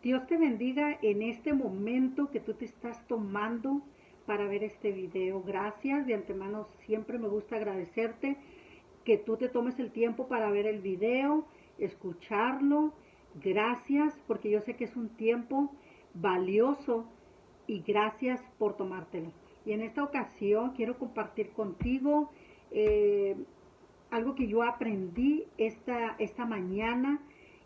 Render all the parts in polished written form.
Dios te bendiga en este momento que tú te estás tomando para ver este video. Gracias, de antemano siempre me gusta agradecerte que tú te tomes el tiempo para ver el video, escucharlo. Gracias, porque yo sé que es un tiempo valioso y gracias por tomártelo. Y en esta ocasión quiero compartir contigo eh, algo que yo aprendí esta mañana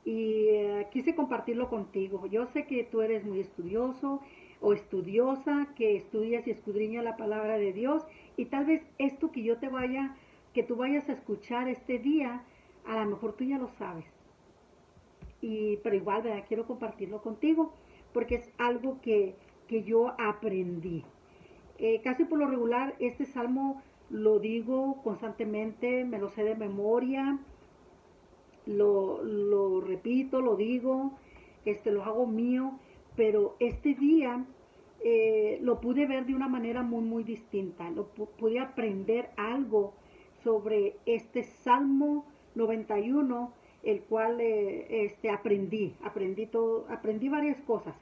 y quise compartirlo contigo. Yo sé que tú eres muy estudioso o estudiosa, que estudias y escudriñas la palabra de Dios y tal vez esto que tú vayas a escuchar este día, a lo mejor tú ya lo sabes. Pero igual, ¿verdad? Quiero compartirlo contigo porque es algo que yo aprendí. Casi por lo regular, este salmo lo digo constantemente, me lo sé de memoria, lo repito, lo digo, lo hago mío, pero este día lo pude ver de una manera muy distinta, pude aprender algo sobre este Salmo 91, el cual aprendí varias cosas.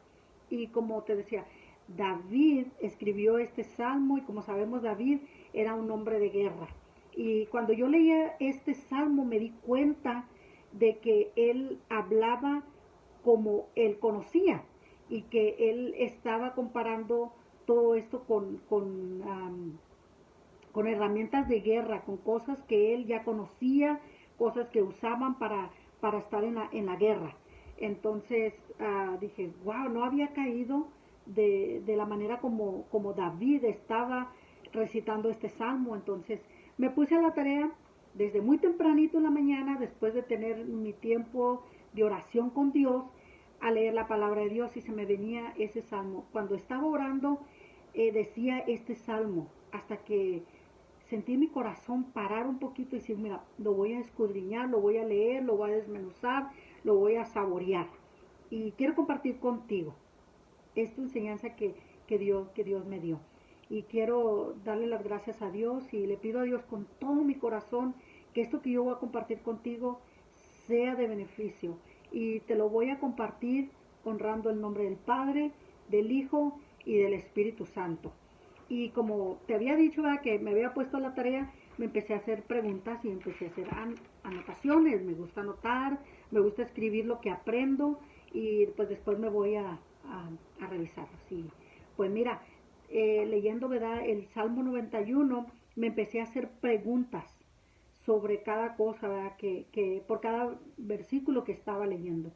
Y como te decía, David escribió este salmo y como sabemos David era un hombre de guerra. Y cuando yo leía este salmo me di cuenta de que él hablaba como él conocía y que él estaba comparando todo esto con herramientas de guerra, con cosas que él ya conocía, cosas que usaban para estar en la guerra. Entonces dije, wow, no había caído de la manera como David estaba recitando este salmo. Entonces me puse a la tarea desde muy tempranito en la mañana, después de tener mi tiempo de oración con Dios, a leer la palabra de Dios y se me venía ese salmo. Cuando estaba orando, decía este salmo, hasta que sentí mi corazón parar un poquito y decir, mira, lo voy a escudriñar, lo voy a leer, lo voy a desmenuzar, lo voy a saborear. Y quiero compartir contigo esta enseñanza que Dios me dio. Y quiero darle las gracias a Dios y le pido a Dios con todo mi corazón que esto que yo voy a compartir contigo sea de beneficio. Y te lo voy a compartir honrando el nombre del Padre, del Hijo y del Espíritu Santo. Y como te había dicho, ¿verdad?, que me había puesto la tarea, me empecé a hacer preguntas y empecé a hacer anotaciones. Me gusta anotar, me gusta escribir lo que aprendo y pues después me voy a revisarlo. Sí. Pues mira, leyendo, ¿verdad?, el Salmo 91, me empecé a hacer preguntas sobre cada cosa, ¿verdad?, que por cada versículo que estaba leyendo.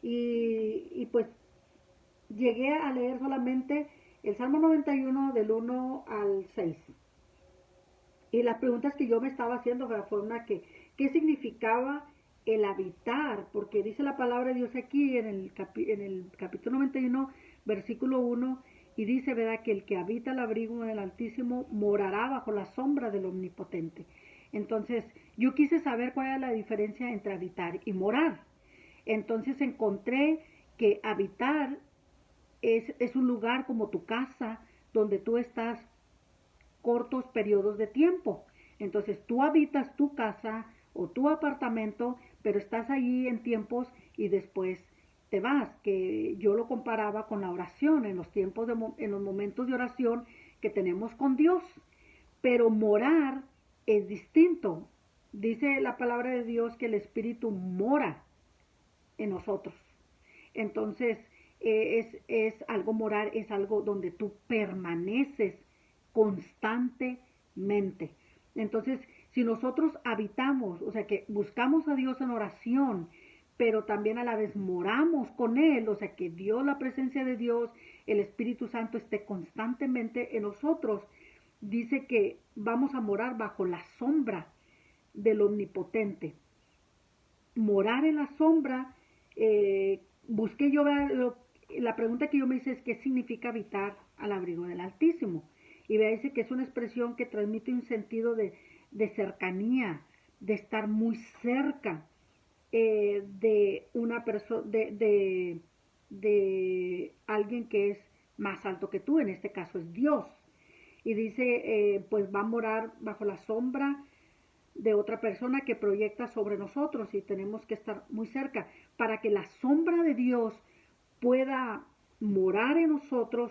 Y pues llegué a leer solamente el Salmo 91 del 1 al 6. Y las preguntas que yo me estaba haciendo fue una ¿qué significaba el habitar? Porque dice la palabra de Dios aquí en el capítulo 91, versículo 1, y dice, ¿verdad?, que el que habita el abrigo del Altísimo morará bajo la sombra del Omnipotente. Entonces, yo quise saber cuál era la diferencia entre habitar y morar. Entonces encontré que habitar es un lugar como tu casa, donde tú estás cortos periodos de tiempo. Entonces tú habitas tu casa o tu apartamento, pero estás allí en tiempos y después te vas, que yo lo comparaba con la oración, en los tiempos, en los momentos de oración que tenemos con Dios. Pero morar es distinto. Dice la palabra de Dios que el Espíritu mora en nosotros. Entonces, es algo morar, es algo donde tú permaneces constantemente. Entonces, si nosotros habitamos, o sea, que buscamos a Dios en oración, pero también a la vez moramos con Él, o sea, que Dios, la presencia de Dios, el Espíritu Santo esté constantemente en nosotros, dice que vamos a morar bajo la sombra del Omnipotente. Morar en la sombra, busqué yo ver, la pregunta que yo me hice es ¿qué significa habitar al abrigo del Altísimo? Y vea, dice que es una expresión que transmite un sentido de cercanía, de estar muy cerca de una persona, de alguien que es más alto que tú, en este caso es Dios. Y dice, pues va a morar bajo la sombra de otra persona que proyecta sobre nosotros y tenemos que estar muy cerca para que la sombra de Dios pueda morar en nosotros,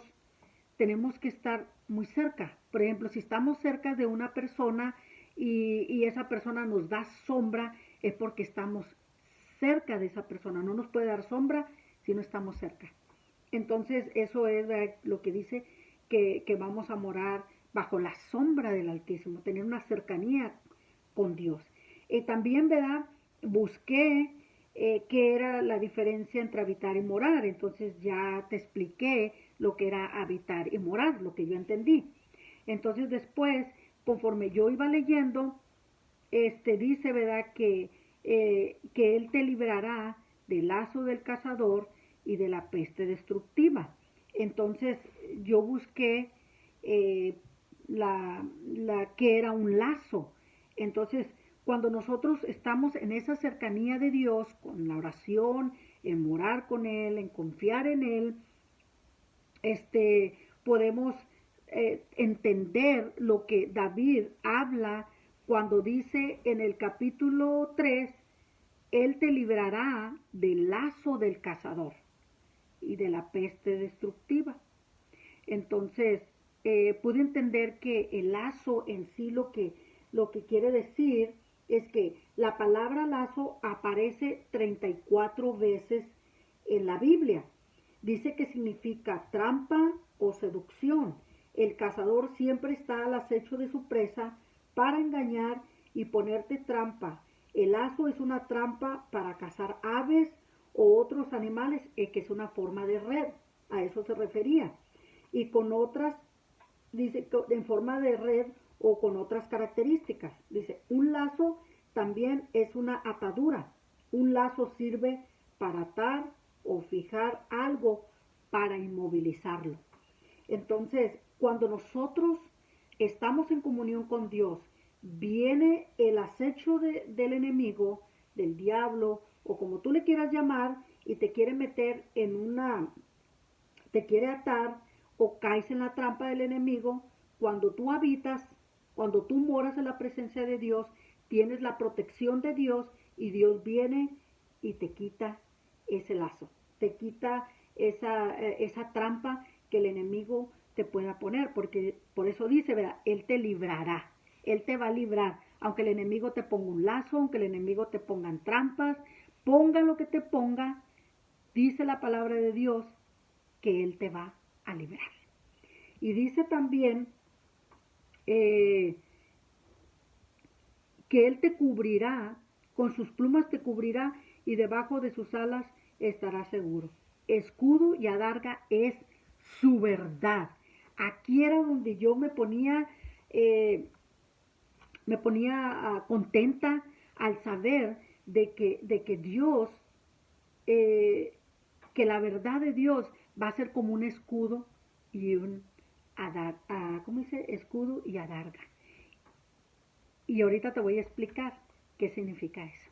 tenemos que estar muy cerca. Por ejemplo, si estamos cerca de una persona y esa persona nos da sombra, es porque estamos cerca de esa persona. No nos puede dar sombra si no estamos cerca. Entonces, eso es lo que dice que vamos a morar bajo la sombra del Altísimo, tener una cercanía con Dios. También, ¿verdad? Busqué qué era la diferencia entre habitar y morar. Entonces ya te expliqué lo que era habitar y morar, lo que yo entendí. Entonces después, conforme yo iba leyendo, dice, ¿verdad? Que Él te librará del lazo del cazador y de la peste destructiva. Entonces yo busqué que era un lazo. Entonces, cuando nosotros estamos en esa cercanía de Dios, con la oración, en morar con Él, en confiar en Él, podemos entender lo que David habla cuando dice en el capítulo 3, Él te librará del lazo del cazador y de la peste destructiva. Entonces, pude entender que el lazo en sí lo que quiere decir es que la palabra lazo aparece 34 veces en la Biblia. Dice que significa trampa o seducción. El cazador siempre está al acecho de su presa para engañar y ponerte trampa. El lazo es una trampa para cazar aves o otros animales, que es una forma de red. A eso se refería. Y con otras, dice, en forma de red o con otras características. Dice, un lazo también es una atadura. Un lazo sirve para atar o fijar algo para inmovilizarlo. Entonces, cuando nosotros estamos en comunión con Dios, viene el acecho del enemigo, del diablo, o como tú le quieras llamar, y te quiere meter te quiere atar o caes en la trampa del enemigo. Cuando tú habitas, cuando tú moras en la presencia de Dios, tienes la protección de Dios y Dios viene y te quita ese lazo, te quita esa trampa que el enemigo te pueda poner, porque por eso dice, ¿verdad? Él te librará, Él te va a librar, aunque el enemigo te ponga un lazo, aunque el enemigo te pongan trampas, ponga lo que te ponga, dice la palabra de Dios que Él te va a librar. Y dice también que Él te cubrirá, con sus plumas te cubrirá y debajo de sus alas estarás seguro. Escudo y adarga es su verdad. Aquí era donde yo me ponía contenta al saber de que Dios, que la verdad de Dios va a ser como un escudo y un ¿cómo dice? Escudo y adarga. Y ahorita te voy a explicar qué significa eso.